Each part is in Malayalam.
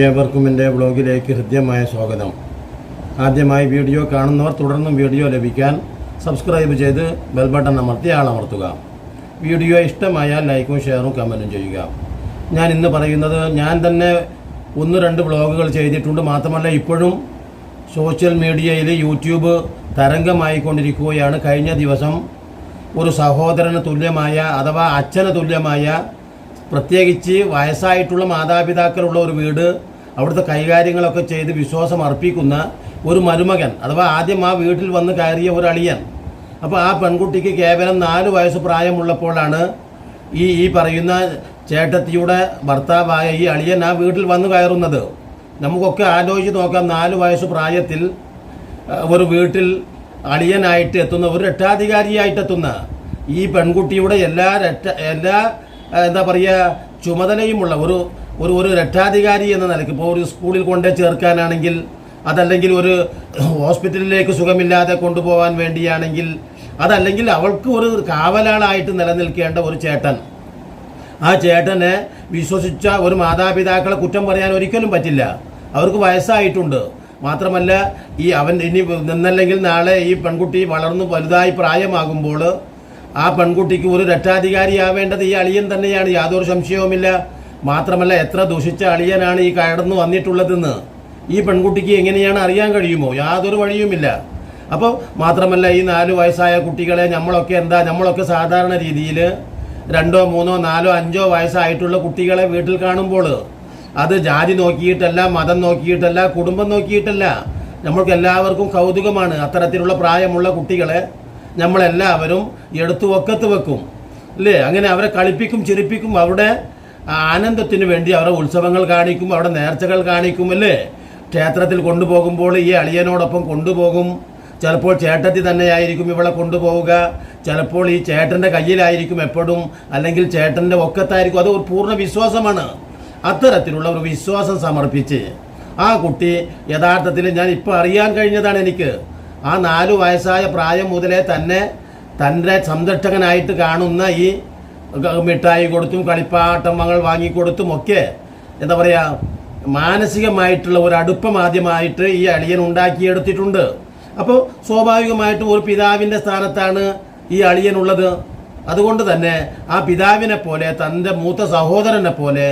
ഏവർക്കും എൻ്റെ വ്ളോഗിലേക്ക് ഹൃദ്യമായ സ്വാഗതം. ആദ്യമായി വീഡിയോ കാണുന്നവർ തുടർന്നും വീഡിയോ ലഭിക്കാൻ സബ്സ്ക്രൈബ് ചെയ്ത് ബെൽ ബട്ടൺ അമർത്തി ആളമർത്തുക. വീഡിയോ ഇഷ്ടമായാൽ ലൈക്കും ഷെയറും കമൻറ്റും ചെയ്യുക. ഞാൻ ഇന്ന് പറയുന്നത്, ഞാൻ തന്നെ 1-2 വ്ളോഗുകൾ ചെയ്തിട്ടുണ്ട്. മാത്രമല്ല ഇപ്പോഴും സോഷ്യൽ മീഡിയയിൽ യൂട്യൂബ് തരംഗമായിക്കൊണ്ടിരിക്കുകയാണ്. കഴിഞ്ഞ ദിവസം ഒരു സഹോദരന് തുല്യമായ അഥവാ അച്ഛന് തുല്യമായ, പ്രത്യേകിച്ച് വയസ്സായിട്ടുള്ള മാതാപിതാക്കളുള്ള ഒരു വീട്, അവിടുത്തെ കൈകാര്യങ്ങളൊക്കെ ചെയ്ത് വിശ്വാസം അർപ്പിക്കുന്ന ഒരു മരുമകൻ, അഥവാ ആദ്യം ആ വീട്ടിൽ വന്ന് കയറിയ ഒരു അളിയൻ. അപ്പോൾ ആ പെൺകുട്ടിക്ക് കേവലം 4 വയസ്സ് പ്രായമുള്ളപ്പോഴാണ് ഈ പറയുന്ന ചേട്ടത്തിയുടെ ഭർത്താവായ ഈ അളിയൻ ആ വീട്ടിൽ വന്ന് കയറുന്നത്. നമുക്കൊക്കെ ആലോചിച്ച് നോക്കാം, 4 വയസ്സ് പ്രായത്തിൽ ഒരു വീട്ടിൽ അളിയനായിട്ട് എത്തുന്ന, ഒരു രക്ഷാധികാരിയായിട്ടെത്തുന്ന ഈ പെൺകുട്ടിയുടെ എല്ലാ എന്താ പറയുക ചുമതലയുമുള്ള ഒരു രക്ഷാധികാരി എന്ന നിലയ്ക്ക്, ഇപ്പോൾ ഒരു സ്കൂളിൽ കൊണ്ടേ ചേർക്കാനാണെങ്കിൽ, അതല്ലെങ്കിൽ ഒരു ഹോസ്പിറ്റലിലേക്ക് സുഖമില്ലാതെ കൊണ്ടുപോകാൻ വേണ്ടിയാണെങ്കിൽ, അതല്ലെങ്കിൽ അവൾക്ക് ഒരു കാവലാളായിട്ട് നിലനിൽക്കേണ്ട ഒരു ചേട്ടൻ. ആ ചേട്ടനെ വിശ്വസിച്ച ഒരു മാതാപിതാക്കളെ കുറ്റം പറയാൻ ഒരിക്കലും പറ്റില്ല. അവർക്ക് വയസ്സായിട്ടുണ്ട്. മാത്രമല്ല അവൻ ഇനി നിന്നല്ലെങ്കിൽ നാളെ ഈ പെൺകുട്ടി വളർന്നു വലുതായി പ്രായമാകുമ്പോൾ ആ പെൺകുട്ടിക്ക് ഒരു രക്ഷാധികാരിയാവേണ്ടത് ഈ അളിയൻ തന്നെയാണ്, യാതൊരു സംശയവുമില്ല. മാത്രമല്ല എത്ര ദുഷിച്ച അളിയനാണ് ഈ കടന്നു വന്നിട്ടുള്ളതെന്ന് ഈ പെൺകുട്ടിക്ക് എങ്ങനെയാണ് അറിയാൻ കഴിയുമോ? യാതൊരു വഴിയുമില്ല. അപ്പോൾ മാത്രമല്ല ഈ 4 വയസ്സായ കുട്ടികളെ നമ്മളൊക്കെ സാധാരണ രീതിയിൽ 2, 3, 4, 5 വയസ്സായിട്ടുള്ള കുട്ടികളെ വീട്ടിൽ കാണുമ്പോൾ അത് ജാതി നോക്കിയിട്ടല്ല, മതം നോക്കിയിട്ടല്ല, കുടുംബം നോക്കിയിട്ടല്ല, നമ്മൾക്ക് എല്ലാവർക്കും കൗതുകമാണ്. അത്തരത്തിലുള്ള പ്രായമുള്ള കുട്ടികളെ നമ്മളെല്ലാവരും എടുത്തു ഒക്കത്ത് വെക്കും അല്ലേ? അങ്ങനെ അവരെ കളിപ്പിക്കും, ചിരിപ്പിക്കും, അവരുടെ ആനന്ദത്തിന് വേണ്ടി അവരുടെ ഉത്സവങ്ങൾ കാണിക്കും, അവരുടെ നേർച്ചകൾ കാണിക്കും അല്ലേ? ക്ഷേത്രത്തിൽ കൊണ്ടുപോകുമ്പോൾ ഈ അളിയനോടൊപ്പം കൊണ്ടുപോകും. ചിലപ്പോൾ ചേട്ടത്തി തന്നെയായിരിക്കും ഇവളെ കൊണ്ടുപോവുക, ചിലപ്പോൾ ഈ ചേട്ടൻ്റെ കയ്യിലായിരിക്കും എപ്പോഴും, അല്ലെങ്കിൽ ചേട്ടൻ്റെ ഒക്കത്തായിരിക്കും. അത് ഒരു പൂർണ്ണ വിശ്വാസമാണ്. അത്തരത്തിലുള്ള ഒരു വിശ്വാസം സമർപ്പിച്ച് ആ കുട്ടി യഥാർത്ഥത്തിൽ ഞാൻ ഇപ്പോൾ അറിയാൻ കഴിഞ്ഞതാണ് എനിക്ക്, ആ 4 വയസ്സായ പ്രായം മുതലേ തന്നെ തൻ്റെ സംരക്ഷകനായിട്ട് കാണുന്ന ഈ മിഠായി കൊടുത്തും കളിപ്പാട്ടങ്ങൾ വാങ്ങിക്കൊടുത്തും ഒക്കെ എന്താ പറയുക മാനസികമായിട്ടുള്ള ഒരു അടുപ്പം ആദ്യമായിട്ട് ഈ അളിയൻ ഉണ്ടാക്കിയെടുത്തിട്ടുണ്ട്. അപ്പോൾ സ്വാഭാവികമായിട്ടും ഒരു പിതാവിൻ്റെ സ്ഥാനത്താണ് ഈ അളിയനുള്ളത്. അതുകൊണ്ട് തന്നെ ആ പിതാവിനെ പോലെ, തൻ്റെ മൂത്ത സഹോദരനെ പോലെ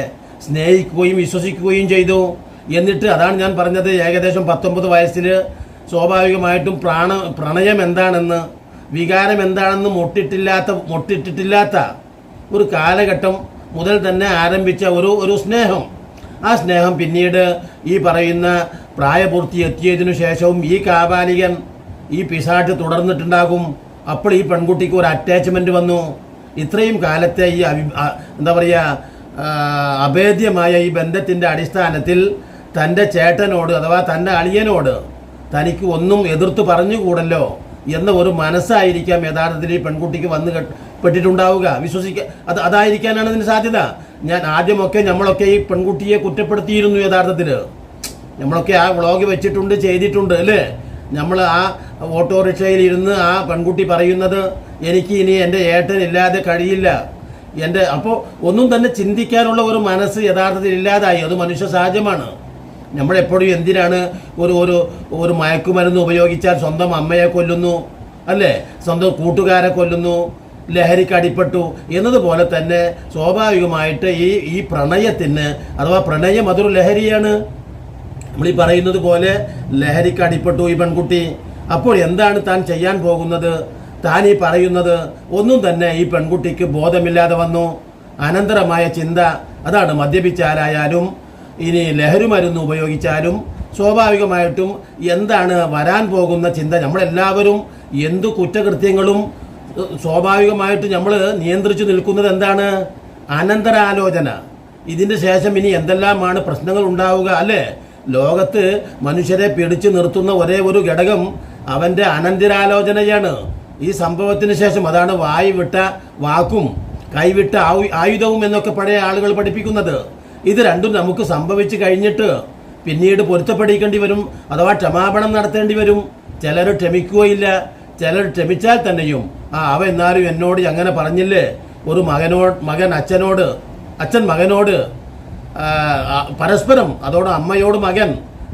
സ്നേഹിക്കുകയും വിശ്വസിക്കുകയും ചെയ്തു. എന്നിട്ട് അതാണ് ഞാൻ പറഞ്ഞത്, ഏകദേശം 19 വയസ്സിൽ സ്വാഭാവികമായിട്ടും പ്രണയം എന്താണെന്ന്, വികാരം എന്താണെന്ന് മൊട്ടിട്ടിട്ടില്ലാത്ത ഒരു കാലഘട്ടം മുതൽ തന്നെ ആരംഭിച്ച ഒരു സ്നേഹം. ആ സ്നേഹം പിന്നീട് ഈ പറയുന്ന പ്രായപൂർത്തി എത്തിയതിനു ശേഷവും ഈ കാബാലികൻ, ഈ പിശാച് തുടർന്നിട്ടുണ്ടാകും. അപ്പോൾ ഈ പെൺകുട്ടിക്ക് ഒരു അറ്റാച്ച്മെൻറ്റ് വന്നു. ഇത്രയും കാലത്തെ ഈ എന്താ പറയുക അഭേദ്യമായ ഈ ബന്ധത്തിൻ്റെ അടിസ്ഥാനത്തിൽ തൻ്റെ ചേട്ടനോട് അഥവാ തൻ്റെ അളിയനോട് തനിക്ക് ഒന്നും എതിർത്ത് പറഞ്ഞുകൂടല്ലോ എന്ന ഒരു മനസ്സായിരിക്കാം യഥാർത്ഥത്തിൽ ഈ പെൺകുട്ടിക്ക് വന്ന് പെട്ടിട്ടുണ്ടാവുക. അതായിരിക്കാനാണ് ഇതിന് സാധ്യത. ഞാൻ ആദ്യമൊക്കെ നമ്മളൊക്കെ ഈ പെൺകുട്ടിയെ കുറ്റപ്പെടുത്തിയിരുന്നു. യഥാർത്ഥത്തിൽ നമ്മളൊക്കെ ആ വ്ളോഗ് വെച്ചിട്ടുണ്ട്, ചെയ്തിട്ടുണ്ട് അല്ലേ? നമ്മൾ ആ ഓട്ടോറിക്ഷയിൽ ഇരുന്ന് ആ പെൺകുട്ടി പറയുന്നത്, എനിക്ക് ഇനി എൻ്റെ ഏട്ടനില്ലാതെ കഴിയില്ല, അപ്പോൾ ഒന്നും തന്നെ ചിന്തിക്കാനുള്ള ഒരു മനസ്സ് യഥാർത്ഥത്തിൽ ഇല്ലാതായി. അത് മനുഷ്യ സഹജമാണ്. നമ്മളെപ്പോഴും എന്തിനാണ് ഒരു മയക്കുമരുന്ന് ഉപയോഗിച്ചാൽ സ്വന്തം അമ്മയെ കൊല്ലുന്നു അല്ലേ, സ്വന്തം കൂട്ടുകാരെ കൊല്ലുന്നു, ലഹരിക്ക് അടിപ്പെട്ടു എന്നതുപോലെ തന്നെ സ്വാഭാവികമായിട്ട് ഈ പ്രണയത്തിന്, അഥവാ പ്രണയം അതൊരു ലഹരിയാണ്. നമ്മളീ പറയുന്നത് പോലെ ലഹരിക്ക് അടിപ്പെട്ടു ഈ പെൺകുട്ടി. അപ്പോൾ എന്താണ് താൻ ചെയ്യാൻ പോകുന്നത്? താൻ ഈ പറയുന്നത് ഒന്നും തന്നെ ഈ പെൺകുട്ടിക്ക് ബോധമില്ലാതെ വന്നു. അനന്തരമായ ചിന്ത അതാണ്. മദ്യപിച്ചാലായാലും ഇനി ലഹരി മരുന്ന് ഉപയോഗിച്ചാലും സ്വാഭാവികമായിട്ടും എന്താണ് വരാൻ പോകുന്ന ചിന്ത. നമ്മളെല്ലാവരും എന്തു കുറ്റകൃത്യങ്ങളും സ്വാഭാവികമായിട്ട് നമ്മൾ നിയന്ത്രിച്ചു നിൽക്കുന്നത് എന്താണ്? അനന്തരാലോചന. ഇതിൻ്റെ ശേഷം ഇനി എന്തെല്ലാമാണ് പ്രശ്നങ്ങൾ ഉണ്ടാവുക അല്ലേ? ലോകത്ത് മനുഷ്യരെ പിടിച്ചു നിർത്തുന്ന ഒരേ ഒരു ഘടകം അവൻ്റെ അനന്തരാലോചനയാണ്. ഈ സംഭവത്തിന് ശേഷം അതാണ് വായി വിട്ട വാക്കും കൈവിട്ട ആയുധവും എന്നൊക്കെ പഴയ ആളുകൾ പഠിപ്പിക്കുന്നത്. ഇത് രണ്ടും നമുക്ക് സംഭവിച്ചു കഴിഞ്ഞിട്ട് പിന്നീട് പൊരുത്തപ്പെടിക്കേണ്ടി വരും, അഥവാ ക്ഷമാപണം നടത്തേണ്ടി വരും. ചിലർ ക്ഷമിക്കുകയില്ല, ചിലർ ക്ഷമിച്ചാൽ തന്നെയും അവ എന്നാലും എന്നോട് അങ്ങനെ പറഞ്ഞില്ലേ, ഒരു മകൻ അച്ഛൻ മകനോട് പരസ്പരം അതോടെ അമ്മയോട് മകൻ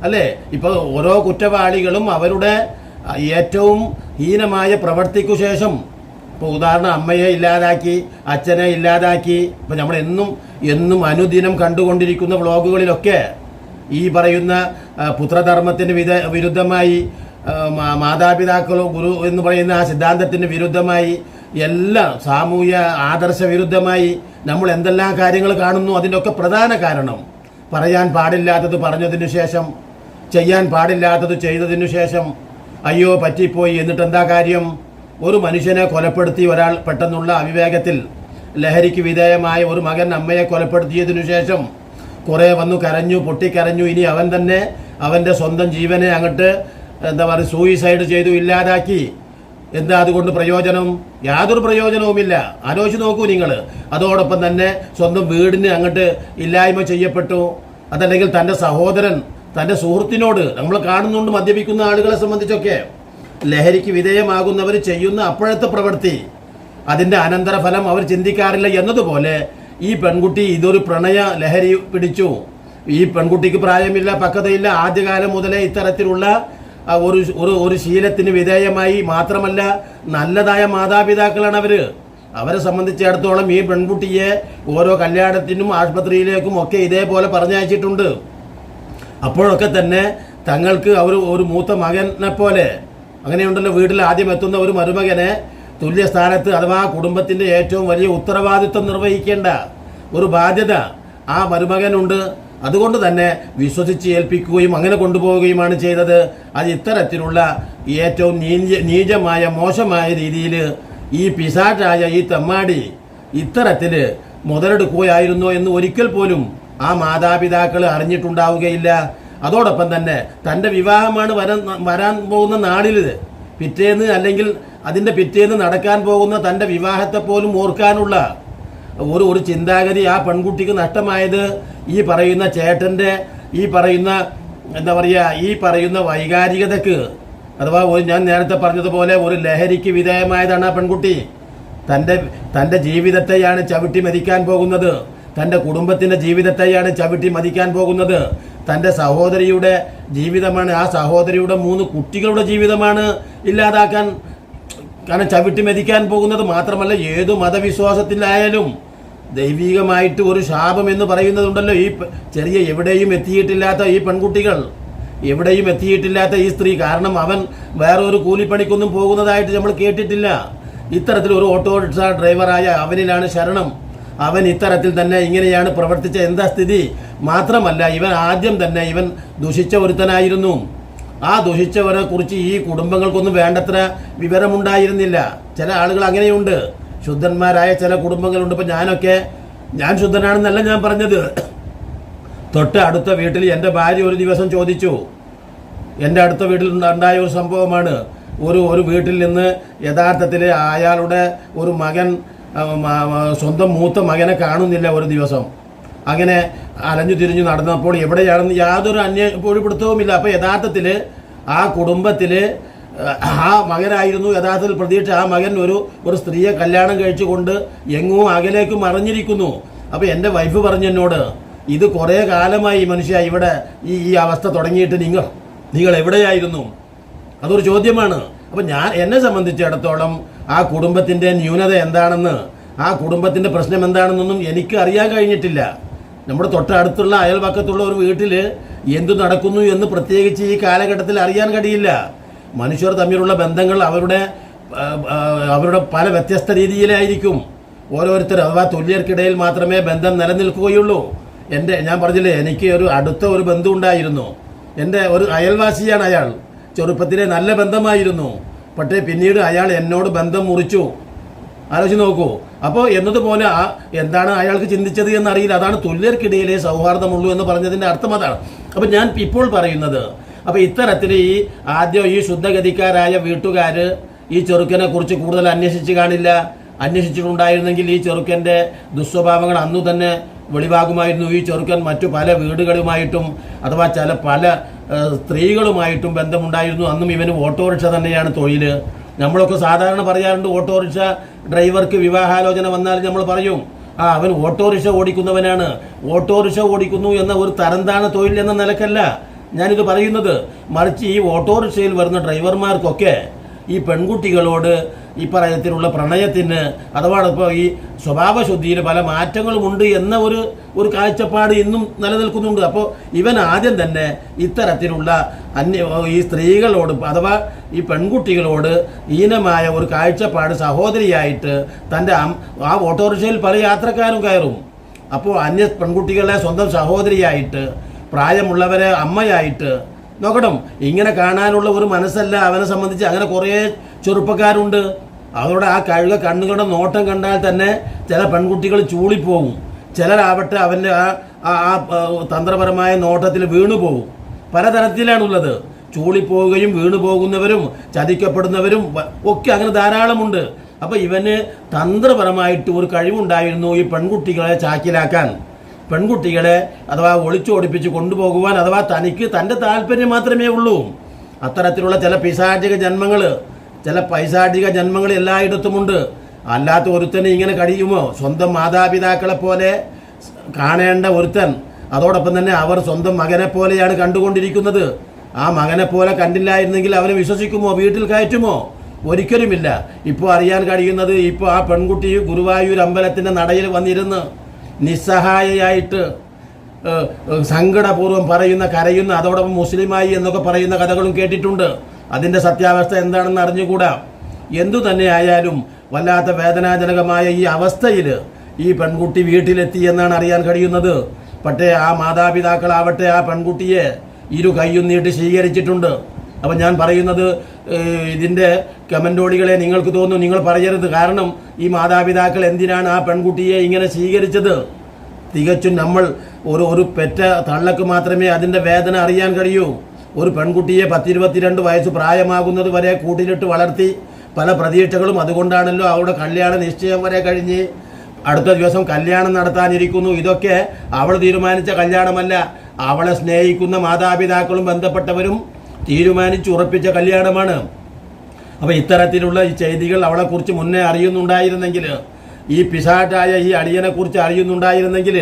അല്ലേ. ഇപ്പോൾ ഓരോ കുറ്റവാളികളും അവരുടെ ഏറ്റവും ഹീനമായ പ്രവൃത്തിക്കു ശേഷം, ഇപ്പോൾ ഉദാഹരണം അമ്മയെ ഇല്ലാതാക്കി, അച്ഛനെ ഇല്ലാതാക്കി, ഇപ്പം നമ്മൾ എന്നും അനുദിനം കണ്ടുകൊണ്ടിരിക്കുന്ന വ്ളോഗുകളിലൊക്കെ ഈ പറയുന്ന പുത്രധർമ്മത്തിന് വിരുദ്ധമായി, മാതാപിതാക്കളും ഗുരു എന്ന് പറയുന്ന ആ സിദ്ധാന്തത്തിന് വിരുദ്ധമായി, എല്ലാം സാമൂഹ്യ ആദർശ വിരുദ്ധമായി നമ്മൾ എന്തെല്ലാം കാര്യങ്ങൾ കാണുന്നു. അതിൻ്റെ ഒക്കെ പ്രധാന കാരണം പറയാൻ പാടില്ലാത്തത് പറഞ്ഞതിനു ശേഷം, ചെയ്യാൻ പാടില്ലാത്തത് ചെയ്തതിനു ശേഷം അയ്യോ പറ്റിപ്പോയി എന്നിട്ട് എന്താ കാര്യം? ഒരു മനുഷ്യനെ കൊലപ്പെടുത്തി ഒരാൾ പെട്ടെന്നുള്ള അവിവേകത്തിൽ ലഹരിക്ക് വിധേയമായ ഒരു മകൻ അമ്മയെ കൊലപ്പെടുത്തിയതിനു ശേഷം കുറേ വന്നു കരഞ്ഞു, പൊട്ടിക്കരഞ്ഞു. ഇനി അവൻ തന്നെ അവൻ്റെ സ്വന്തം ജീവനെ അങ്ങോട്ട് എന്താ പറയുക സൂയിസൈഡ് ചെയ്തു, ഇല്ലാതാക്കി. എന്താ അതുകൊണ്ട് പ്രയോജനം? യാതൊരു പ്രയോജനവുമില്ല. ആലോചിച്ച് നോക്കൂ നിങ്ങൾ. അതോടൊപ്പം തന്നെ സ്വന്തം വീടിന് അങ്ങോട്ട് ഇല്ലായ്മ ചെയ്യപ്പെട്ടു. അതല്ലെങ്കിൽ തൻ്റെ സഹോദരൻ തൻ്റെ സുഹൃത്തിനോട്, നമ്മൾ കാണുന്നുണ്ട് മദ്യപിക്കുന്ന ആളുകളെ സംബന്ധിച്ചൊക്കെ, ലഹരിക്ക് വിധേയമാകുന്നവർ ചെയ്യുന്ന അപ്പോഴത്തെ പ്രവൃത്തി, അതിൻ്റെ അനന്തരഫലം അവർ ചിന്തിക്കാറില്ല എന്നതുപോലെ ഈ പെൺകുട്ടി ഇതൊരു പ്രണയ ലഹരി പിടിച്ചു. ഈ പെൺകുട്ടിക്ക് പ്രായമില്ല, പക്വതയില്ല. ആദ്യകാലം മുതലേ ഇത്തരത്തിലുള്ള ഒരു ശീലത്തിന് വിധേയമായി. മാത്രമല്ല നല്ലതായ മാതാപിതാക്കളാണ് അവരെ സംബന്ധിച്ചിടത്തോളം ഈ പെൺകുട്ടിയെ ഓരോ കല്യാണത്തിനും ആശുപത്രിയിലേക്കും ഒക്കെ ഇതേപോലെ പറഞ്ഞയച്ചിട്ടുണ്ട്. അപ്പോഴൊക്കെ തന്നെ തങ്ങൾക്ക് ഒരു മൂത്ത മകനെ പോലെ, അങ്ങനെയുണ്ടല്ലോ വീട്ടിൽ ആദ്യം എത്തുന്ന ഒരു മരുമകനെ തുല്യ സ്ഥാനത്ത്, അഥവാ കുടുംബത്തിൻ്റെ ഏറ്റവും വലിയ ഉത്തരവാദിത്വം നിർവഹിക്കേണ്ട ഒരു ബാധ്യത ആ മരുമകനുണ്ട്. അതുകൊണ്ട് തന്നെ വിശ്വസിച്ച് ഏൽപ്പിക്കുകയും അങ്ങനെ കൊണ്ടുപോവുകയുമാണ് ചെയ്തത്. അത് ഇത്തരത്തിലുള്ള ഏറ്റവും നീചമായ മോശമായ രീതിയിൽ ഈ പിശാചായ ഈ തെമ്മാടി ഇത്തരത്തിൽ മുതലെടുക്കുകയായിരുന്നോ എന്ന് ഒരിക്കൽ പോലും ആ മാതാപിതാക്കൾ അറിഞ്ഞിട്ടുണ്ടാവുകയില്ല. അതോടൊപ്പം തന്നെ തൻ്റെ വിവാഹമാണ് വരാൻ പോകുന്ന നാളിൽ പിറ്റേന്ന് അല്ലെങ്കിൽ അതിൻ്റെ പിറ്റേന്ന് നടക്കാൻ പോകുന്ന തൻ്റെ വിവാഹത്തെ പോലും ഓർക്കാനുള്ള ഒരു ചിന്താഗതി ആ പെൺകുട്ടിക്ക് നഷ്ടമായത് ഈ പറയുന്ന ചേട്ടൻ്റെ ഈ പറയുന്ന എന്താ പറയുക ഈ പറയുന്ന വൈകാരികതക്ക്, അഥവാ ഞാൻ നേരത്തെ പറഞ്ഞതുപോലെ ഒരു ലഹരിക്ക് വിധേയമായതാണ് ആ പെൺകുട്ടി. തൻ്റെ ജീവിതത്തെയാണ് ചവിട്ടി മതിക്കാൻ പോകുന്നത്. തൻ്റെ കുടുംബത്തിൻ്റെ ജീവിതത്തെയാണ് ചവിട്ടി മതിക്കാൻ പോകുന്നത്. തൻ്റെ സഹോദരിയുടെ ജീവിതമാണ്, ആ സഹോദരിയുടെ 3 കുട്ടികളുടെ ജീവിതമാണ് ഇല്ലാതാക്കാൻ, കാരണം ചവിട്ടി മതിക്കാൻ പോകുന്നത്. മാത്രമല്ല ഏതു മതവിശ്വാസത്തിലായാലും ദൈവികമായിട്ട് ഒരു ശാപം എന്ന് പറയുന്നതുണ്ടല്ലോ. ഈ ചെറിയ എവിടെയും എത്തിയിട്ടില്ലാത്ത ഈ പെൺകുട്ടികൾ, എവിടെയും എത്തിയിട്ടില്ലാത്ത ഈ സ്ത്രീ, കാരണം അവൻ വേറൊരു കൂലിപ്പണിക്കൊന്നും പോകുന്നതായിട്ട് നമ്മൾ കേട്ടിട്ടില്ല. ഇത്തരത്തിൽ ഒരു ഓട്ടോറിക്ഷ ഡ്രൈവറായ അവനിലാണ് ശരണം. അവൻ ഇത്തരത്തിൽ തന്നെ ഇങ്ങനെയാണ് പ്രവർത്തിച്ച എന്താ സ്ഥിതി? മാത്രമല്ല ഇവൻ ആദ്യം തന്നെ ഇവൻ ദുഷിച്ച ഒരുത്തനായിരുന്നു. ആ ദുഷിച്ചവരെ കുറിച്ച് ഈ കുടുംബങ്ങൾക്കൊന്നും വേണ്ടത്ര വിവരമുണ്ടായിരുന്നില്ല. ചില ആളുകൾ അങ്ങനെയുണ്ട്, ശുദ്ധന്മാരായ ചില കുടുംബങ്ങളുണ്ട്. ഇപ്പം ഞാൻ ശുദ്ധനാണെന്നല്ല ഞാൻ പറഞ്ഞത്. തൊട്ട് അടുത്ത വീട്ടിൽ എൻ്റെ ഭാര്യ ഒരു ദിവസം ചോദിച്ചു, എൻ്റെ അടുത്ത വീട്ടിൽ ഉണ്ടായ ഒരു സംഭവമാണ്. ഒരു വീട്ടിൽ നിന്ന് യഥാർത്ഥത്തിൽ അയാളുടെ ഒരു മകൻ സ്വന്തം മൂത്ത മകനെ കാണുന്നില്ല ഒരു ദിവസം. അങ്ങനെ അലഞ്ഞു തിരിഞ്ഞു നടന്നപ്പോൾ എവിടെയാണെന്ന് യാതൊരു പൊഴിപിടുത്തവുമില്ല. അപ്പോൾ യഥാർത്ഥത്തിൽ ആ കുടുംബത്തിൽ ആ മകനായിരുന്നു യഥാർത്ഥത്തിൽ പ്രതീക്ഷ. ആ മകൻ ഒരു സ്ത്രീയെ കല്യാണം കഴിച്ചുകൊണ്ട് എങ്ങോ അകലേക്ക് മറിഞ്ഞിരിക്കുന്നു. അപ്പോൾ എൻ്റെ വൈഫ് പറഞ്ഞു എന്നോട്, ഇത് കുറേ കാലമായി മനുഷ്യ ഇവിടെ ഈ അവസ്ഥ തുടങ്ങിയിട്ട് നിങ്ങൾ എവിടെയായിരുന്നു? അതൊരു ചോദ്യമാണ്. അപ്പം എന്നെ സംബന്ധിച്ചിടത്തോളം ആ കുടുംബത്തിൻ്റെ ന്യൂനത എന്താണെന്ന്, ആ കുടുംബത്തിൻ്റെ പ്രശ്നം എന്താണെന്നൊന്നും എനിക്ക് അറിയാൻ കഴിഞ്ഞിട്ടില്ല. നമ്മുടെ തൊട്ടടുത്തുള്ള അയൽപക്കത്തുള്ള ഒരു വീട്ടിൽ എന്തു നടക്കുന്നു എന്ന് പ്രത്യേകിച്ച് ഈ കാലഘട്ടത്തിൽ അറിയാൻ കഴിയില്ല. മനുഷ്യർ തമ്മിലുള്ള ബന്ധങ്ങൾ അവരുടെ പല വ്യത്യസ്ത രീതിയിലായിരിക്കും. ഓരോരുത്തർ അഥവാ തുല്യർക്കിടയിൽ മാത്രമേ ബന്ധം നിലനിൽക്കുകയുള്ളൂ. ഞാൻ പറഞ്ഞില്ലേ, എനിക്ക് അടുത്ത ഒരു ബന്ധു ഉണ്ടായിരുന്നു. എൻ്റെ ഒരു അയൽവാസിയാണ് അയാൾ. ചെറുപ്പത്തിലെ നല്ല ബന്ധമായിരുന്നു. പക്ഷേ പിന്നീട് അയാൾ എന്നോട് ബന്ധം മുറിച്ചു. ആലോചിച്ച് നോക്കൂ. അപ്പോൾ എന്നതുപോലെ എന്താണ് അയാൾക്ക് ചിന്തിച്ചത് എന്നറിയില്ല. അതാണ് തുല്യർക്കിടയിലെ സൗഹാർദ്ദമുള്ളൂ എന്ന് പറഞ്ഞതിൻ്റെ അർത്ഥം അതാണ്. അപ്പം ഞാൻ ഇപ്പോൾ പറയുന്നത്, അപ്പോൾ ഇത്തരത്തിൽ ആദ്യം ഈ ശുദ്ധഗതിക്കാരായ വീട്ടുകാർ ഈ ചെറുക്കനെ കുറിച്ച് കൂടുതൽ അന്വേഷിച്ച് കാണില്ല. അന്വേഷിച്ചിട്ടുണ്ടായിരുന്നെങ്കിൽ ഈ ചെറുക്കൻ്റെ ദുസ്വഭാവങ്ങൾ അന്നു തന്നെ വെളിവാകുമായിരുന്നു. ഈ ചെറുക്കൻ മറ്റു പല വീടുകളുമായിട്ടും അഥവാ പല സ്ത്രീകളുമായിട്ടും ബന്ധമുണ്ടായിരുന്നു. അന്നും ഇവന് ഓട്ടോറിക്ഷ തന്നെയാണ് തൊഴിൽ. നമ്മളൊക്കെ സാധാരണ പറയാറുണ്ട്, ഓട്ടോറിക്ഷ ഡ്രൈവർക്ക് വിവാഹാലോചന വന്നാൽ നമ്മൾ പറയും അവൻ ഓട്ടോറിക്ഷ ഓടിക്കുന്നവനാണ്. ഓട്ടോറിക്ഷ ഓടിക്കുന്നു എന്ന ഒരു തരംതാണ തൊഴിൽ എന്ന നിലക്കല്ല ഞാനിത് പറയുന്നത്. മറിച്ച് ഈ ഓട്ടോറിക്ഷയിൽ വരുന്ന ഡ്രൈവർമാർക്കൊക്കെ ഈ പെൺകുട്ടികളോട് ഈ പറയത്തിലുള്ള പ്രണയത്തിന് അഥവാ ഇപ്പോൾ ഈ സ്വഭാവശുദ്ധിയിൽ പല മാറ്റങ്ങളുമുണ്ട് എന്ന ഒരു കാഴ്ചപ്പാട് ഇന്നും നിലനിൽക്കുന്നുണ്ട്. അപ്പോൾ ഇവൻ ആദ്യം തന്നെ ഇത്തരത്തിലുള്ള ഈ സ്ത്രീകളോട് അഥവാ ഈ പെൺകുട്ടികളോട് ഹീനമായ ഒരു കാഴ്ചപ്പാട് സഹോദരിയായിട്ട് തൻ്റെ ആ ഓട്ടോറിക്ഷയിൽ പല യാത്രക്കാരും കയറും. അപ്പോൾ അന്യ പെൺകുട്ടികളെ സ്വന്തം സഹോദരിയായിട്ട്, പ്രായമുള്ളവരെ അമ്മയായിട്ട് നോക്കണം. ഇങ്ങനെ കാണാനുള്ള ഒരു മനസ്സല്ല അവനെ സംബന്ധിച്ച്. അങ്ങനെ കുറേ ചെറുപ്പക്കാരുണ്ട്. അവരുടെ ആ കണ്ണുകളുടെ നോട്ടം കണ്ടാൽ തന്നെ ചില പെൺകുട്ടികൾ ചൂളിപ്പോകും. ചിലരാവട്ടെ അവൻ്റെ ആ തന്ത്രപരമായ നോട്ടത്തിൽ വീണുപോകും. പലതരത്തിലാണുള്ളത്. ചൂളിപ്പോവുകയും വീണുപോകുന്നവരും ചതിക്കപ്പെടുന്നവരും ഒക്കെ അങ്ങനെ ധാരാളമുണ്ട്. അപ്പോൾ ഇവന് തന്ത്രപരമായിട്ട് ഒരു കഴിവുണ്ടായിരുന്നു ഈ പെൺകുട്ടികളെ ചാക്കിലാക്കാൻ, പെൺകുട്ടികളെ അഥവാ ഒളിച്ചോടിപ്പിച്ച് കൊണ്ടുപോകുവാൻ. അഥവാ തനിക്ക് തൻ്റെ താല്പര്യം മാത്രമേ ഉള്ളൂ. അത്തരത്തിലുള്ള ചില പൈശാചിക ജന്മങ്ങൾ എല്ലായിടത്തുമുണ്ട്. അല്ലാത്ത ഒരുത്തന് ഇങ്ങനെ കഴിയുമോ? സ്വന്തം മാതാപിതാക്കളെ പോലെ കാണേണ്ട ഒരുത്തൻ അതോടൊപ്പം തന്നെ അവർ സ്വന്തം മകനെ പോലെയാണ് കണ്ടുകൊണ്ടിരിക്കുന്നത്. ആ മകനെ പോലെ കണ്ടില്ലായിരുന്നെങ്കിൽ അവനെ വിശ്വസിക്കുമോ? വീട്ടിൽ കയറ്റുമോ? ഒരിക്കലുമില്ല. ഇപ്പോൾ അറിയാൻ കഴിയുന്നത്, ഇപ്പോൾ ആ പെൺകുട്ടി ഗുരുവായൂർ അമ്പലത്തിൻ്റെ നടയിൽ വന്നിരുന്ന് നിസ്സഹായയായിട്ട് സങ്കടപൂർവ്വം കരയുന്ന അതോടൊപ്പം മുസ്ലിമായി എന്നൊക്കെ പറയുന്ന കഥകളും കേട്ടിട്ടുണ്ട്. അതിൻ്റെ സത്യാവസ്ഥ എന്താണെന്ന് അറിഞ്ഞുകൂടാ. എന്തു തന്നെ ആയാലും വല്ലാത്ത വേദനാജനകമായ ഈ അവസ്ഥയിൽ ഈ പെൺകുട്ടി വീട്ടിലെത്തി എന്നാണ് അറിയാൻ കഴിയുന്നത്. പക്ഷേ ആ മാതാപിതാക്കളാവട്ടെ ആ പെൺകുട്ടിയെ ഇരു കൈയും നീട്ടി സ്വീകരിച്ചിട്ടുണ്ട്. അപ്പം ഞാൻ പറയുന്നത്, ഇതിൻ്റെ കമൻറ്റോടികളെ നിങ്ങൾക്ക് തോന്നുന്നു, നിങ്ങൾ പറയരുത്. കാരണം ഈ മാതാപിതാക്കൾ എന്തിനാണ് ആ പെൺകുട്ടിയെ ഇങ്ങനെ സ്വീകരിച്ചത്? തികച്ചും നമ്മൾ ഒരു പെറ്റ തള്ളക്ക് മാത്രമേ അതിൻ്റെ വേദന അറിയാൻ കഴിയൂ. ഒരു പെൺകുട്ടിയെ 10-22 വയസ്സ് പ്രായമാകുന്നത് വരെ കൂട്ടിലിട്ട് വളർത്തി പല പ്രതീക്ഷകളും. അതുകൊണ്ടാണല്ലോ അവളുടെ കല്യാണ നിശ്ചയം വരെ കഴിഞ്ഞ് അടുത്ത ദിവസം കല്യാണം നടത്താനിരിക്കുന്നു. ഇതൊക്കെ അവൾ തീരുമാനിച്ച കല്യാണമല്ല, അവളെ സ്നേഹിക്കുന്ന മാതാപിതാക്കളും ബന്ധപ്പെട്ടവരും തീരുമാനിച്ചുറപ്പിച്ച കല്യാണമാണ്. അപ്പോൾ ഇത്തരത്തിലുള്ള ഈ ചെയ്തികൾ അവളെക്കുറിച്ച് മുന്നേ അറിയുന്നുണ്ടായിരുന്നെങ്കിൽ, ഈ പിശാചായ ഈ അടിയനെക്കുറിച്ച് അറിയുന്നുണ്ടായിരുന്നെങ്കിൽ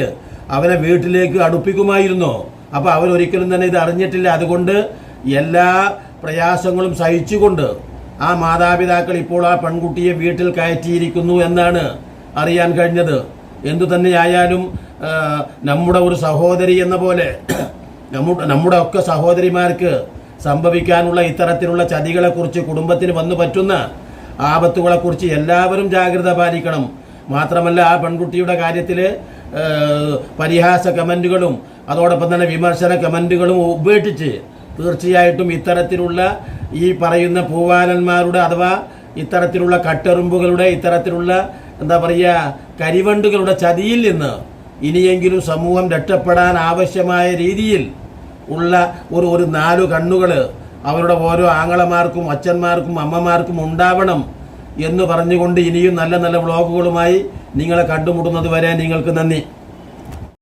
അവനെ വീട്ടിലേക്ക് അടുപ്പിക്കുമായിരുന്നോ? അപ്പോൾ അവരൊരിക്കലും തന്നെ ഇത് അറിഞ്ഞിട്ടില്ല. അതുകൊണ്ട് എല്ലാ പ്രയാസങ്ങളും സഹിച്ചുകൊണ്ട് ആ മാതാപിതാക്കൾ ഇപ്പോൾ ആ പെൺകുട്ടിയെ വീട്ടിൽ കയറ്റിയിരിക്കുന്നു എന്നാണ് അറിയാൻ കഴിഞ്ഞത്. എന്തു തന്നെയായാലും നമ്മുടെ ഒരു സഹോദരി എന്ന പോലെ നമ്മുടെ ഒക്കെ സഹോദരിമാർക്ക് സംഭവിക്കാനുള്ള ഇത്തരത്തിലുള്ള ചതികളെക്കുറിച്ച്, കുടുംബത്തിന് വന്നു പറ്റുന്ന ആപത്തുകളെക്കുറിച്ച് എല്ലാവരും ജാഗ്രത പാലിക്കണം. മാത്രമല്ല ആ പെൺകുട്ടിയുടെ കാര്യത്തിൽ പരിഹാസ കമൻറ്റുകളും അതോടൊപ്പം തന്നെ വിമർശന കമൻറ്റുകളും ഉപേക്ഷിച്ച് തീർച്ചയായിട്ടും ഇത്തരത്തിലുള്ള ഈ പറയുന്ന പൂവാലന്മാരുടെ അഥവാ ഇത്തരത്തിലുള്ള കട്ടെറുമ്പുകളുടെ, ഇത്തരത്തിലുള്ള എന്താ പറയുക, കരിവണ്ടുകളുടെ ചതിയിൽ നിന്ന് ഇനിയെങ്കിലും സമൂഹം രക്ഷപ്പെടാൻ ആവശ്യമായ രീതിയിൽ ഉള്ള ഒരു 4 കണ്ണുകൾ അവരുടെ ഓരോ ആങ്ങളമാർക്കും അച്ഛന്മാർക്കും അമ്മമാർക്കും ഉണ്ടാവണം എന്ന് പറഞ്ഞുകൊണ്ട് ഇനിയും നല്ല നല്ല വ്ളോഗുകളുമായി നിങ്ങളെ കണ്ടുമുട്ടുന്നത് വരെ നിങ്ങൾക്ക് നന്ദി.